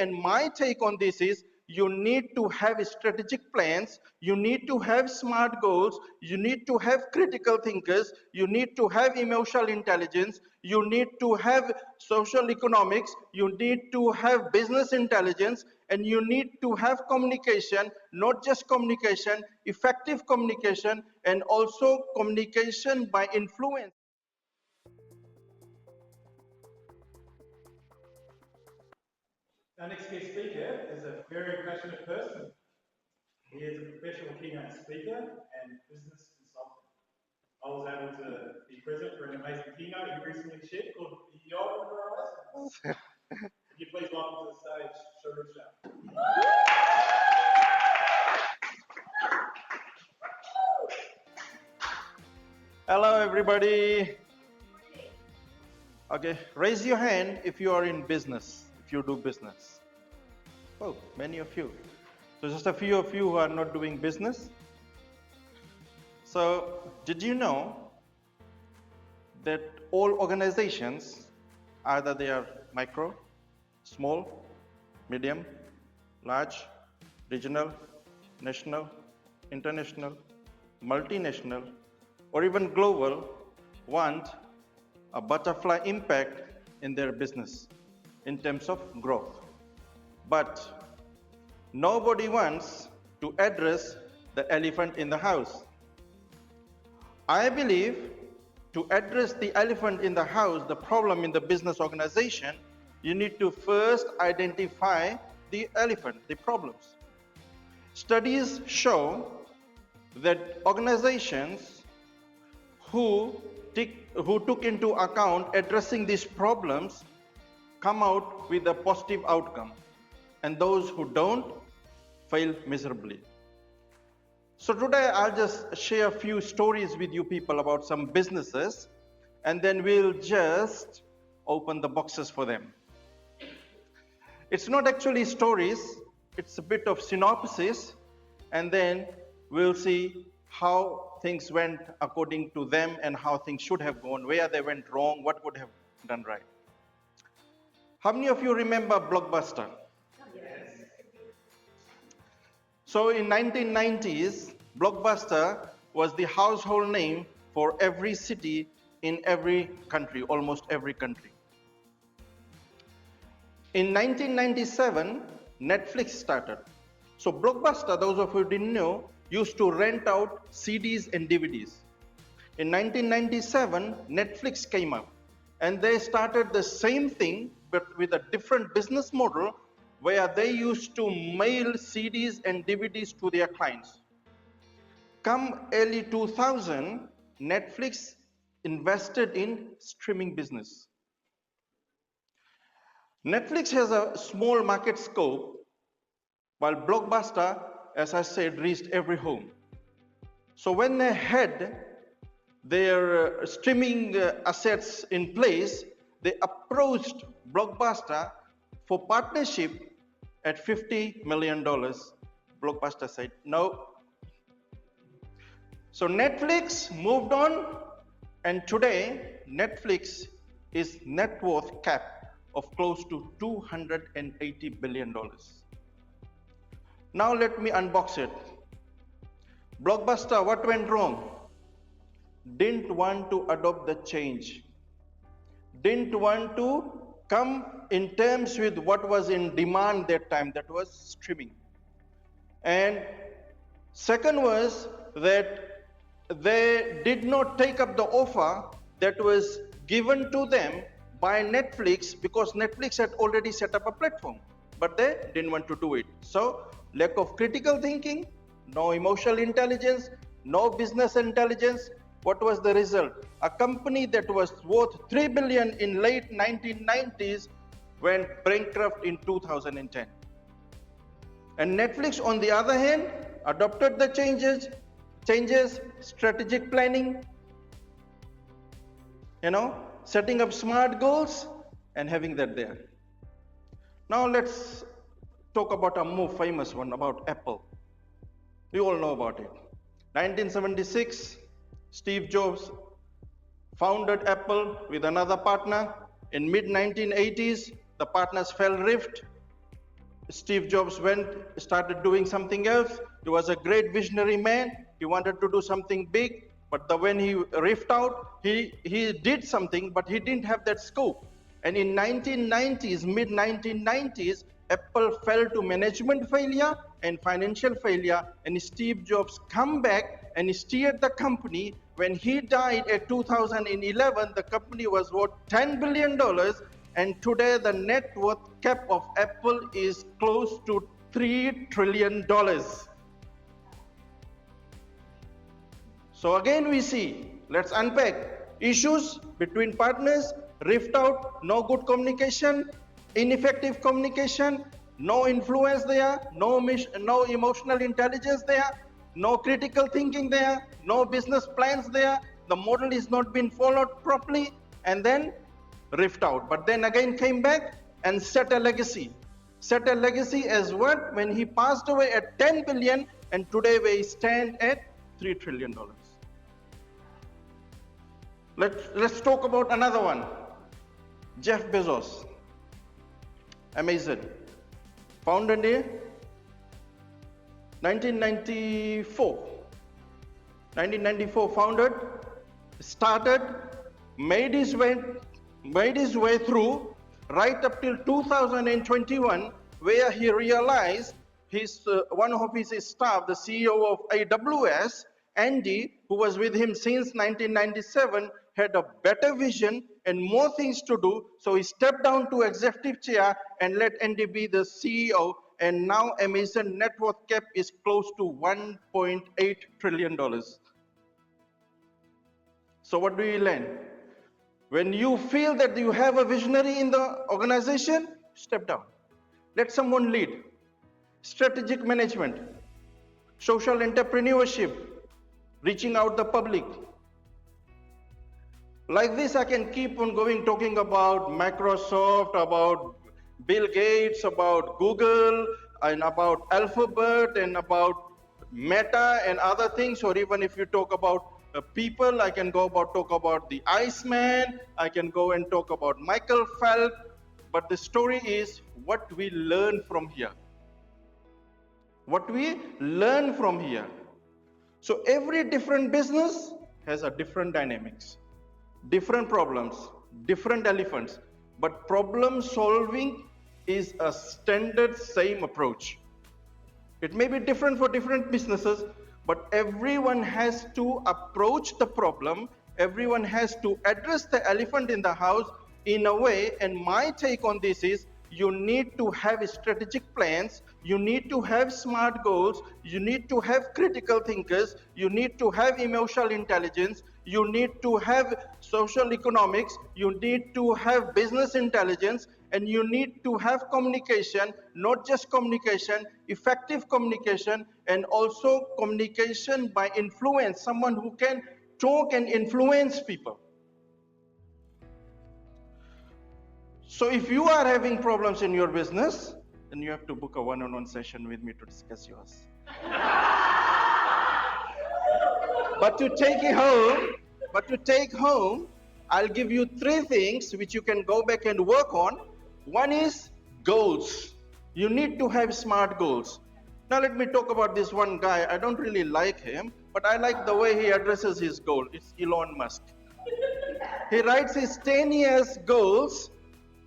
And my take on this is you need to have strategic plans, you need to have smart goals, you need to have critical thinkers, you need to have emotional intelligence, you need to have social economics, you need to have business intelligence, and you need to have communication, not just communication, effective communication, and also communication by influence. Our next guest speaker is a very passionate person. He is a professional keynote speaker and business consultant. I was able to be present for an amazing keynote he recently shared called Beyond Horizons. Could you please welcome to the stage Sharif Shah. Hello, everybody. Okay, raise your hand if you are in business, if you do business. Oh, many of you. So just a few of you who are not doing business. So did you know that all organizations, either they are micro, small, medium, large, regional, national, international, multinational, or even global, want a butterfly impact in their business in terms of growth. But nobody wants to address the elephant in the house. I believe to address the elephant in the house, the problem in the business organization, you need to first identify the elephant, the problems. Studies show that organizations who took into account addressing these problems come out with a positive outcome, and those who don't fail miserably. So today I'll just share a few stories with you people about some businesses, and then we'll just open the boxes for them. It's not actually stories, it's a bit of synopsis, and then we'll see how things went according to them and how things should have gone, where they went wrong, what would have done right. How many of you remember Blockbuster? Yes. So in 1990s, Blockbuster was the household name for every city in every country, almost every country. In 1997, Netflix started. So Blockbuster, those of you who didn't know, used to rent out CDs and DVDs. In 1997, Netflix came up, and they started the same thing, but with a different business model, where they used to mail CDs and DVDs to their clients. Come early 2000, Netflix invested in streaming business. Netflix has a small market scope, while Blockbuster, as I said, reached every home. So when they had their streaming assets in place, they approached Blockbuster for partnership at $50 million. Blockbuster said no. So Netflix moved on, and today Netflix is net worth cap of close to $280 billion. Now let me unbox it. Blockbuster, what went wrong? Didn't want to adopt the change. Didn't want to come in terms with what was in demand that time, that was streaming. And second was that they did not take up the offer that was given to them by Netflix, because Netflix had already set up a platform, but they didn't want to do it. So lack of critical thinking, no emotional intelligence, no business intelligence. What was the result? A company that was worth $3 billion in late 1990s went bankrupt in 2010. And Netflix, on the other hand, adopted the changes, strategic planning, setting up smart goals and having that there. Now let's talk about a more famous one, about Apple. We all know about it. 1976, Steve Jobs founded Apple with another partner. In mid-1980s, the partners fell rift. Steve Jobs started doing something else. He was a great visionary man. He wanted to do something big, but when he riffed out, he did something, but he didn't have that scope. And in 1990s, mid 1990s, Apple fell to management failure and financial failure, and Steve Jobs come back and steered the company. When he died at 2011, the company was worth $10 billion, and today the net worth cap of Apple is close to $3 trillion. So again we see, let's unpack issues between partners, rift out, no good communication, ineffective communication, no influence there, no emotional intelligence there, no critical thinking there, no business plans there, the model is not being followed properly, and then rift out. But then again came back and set a legacy. Set a legacy as what? When he passed away at 10 billion, and today we stand at $3 trillion. Let's talk about another one. Jeff Bezos, Amazon, founded in 1994. 1994 founded, started, made his way through right up till 2021, where he realized one of his staff, the CEO of AWS, Andy, who was with him since 1997, had a better vision and more things to do. So he stepped down to executive chair and let Andy be the CEO. And now Amazon net worth cap is close to $1.8 trillion. So what do you learn? When you feel that you have a visionary in the organization, step down. Let someone lead. Strategic management, social entrepreneurship, reaching out the public. Like this, I can keep on going, talking about Microsoft, about Bill Gates, about Google, and about Alphabet, and about Meta and other things. Or even if you talk about people, I can talk about the Iceman, I can go and talk about Michael Phelps. But the story is what we learn from here. What we learn from here. So every different business has a different dynamics, different problems, different elephants, but problem solving is a standard same approach. It may be different for different businesses, but everyone has to approach the problem, everyone has to address the elephant in the house in a way. And my take on this is, you need to have strategic plans, you need to have smart goals, you need to have critical thinkers, you need to have emotional intelligence, you need to have social economics, you need to have business intelligence, and you need to have communication, not just communication, effective communication, and also communication by influence, someone who can talk and influence people. So if you are having problems in your business, then you have to book a one-on-one session with me to discuss yours. But to take home, I'll give you 3 things which you can go back and work on. One is goals. You need to have smart goals. Now let me talk about this one guy. I don't really like him, but I like the way he addresses his goal. It's Elon Musk. He writes his 10 years goals,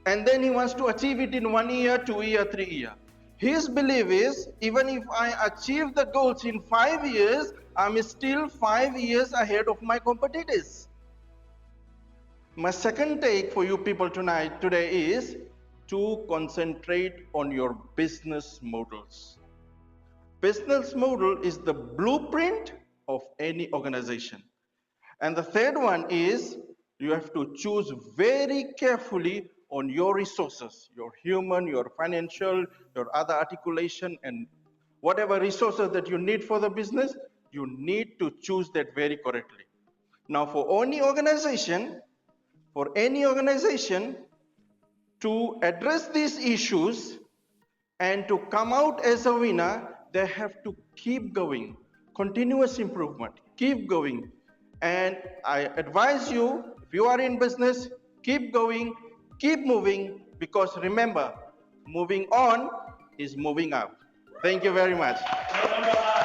and then he wants to achieve it in 1 year, 2 year, 3 year. His belief is, even if I achieve the goals in 5 years, I'm still 5 years ahead of my competitors. My second take for you people today is to concentrate on your business models. Business model is the blueprint of any organization. And the third one is, you have to choose very carefully on your resources, your human, your financial, your other articulation, and whatever resources that you need for the business, you need to choose that very correctly. Now for any organization, to address these issues and to come out as a winner, they have to keep going, continuous improvement, keep going. And I advise you, if you are in business, keep going, keep moving, because remember, moving on is moving up. Thank you very much. Number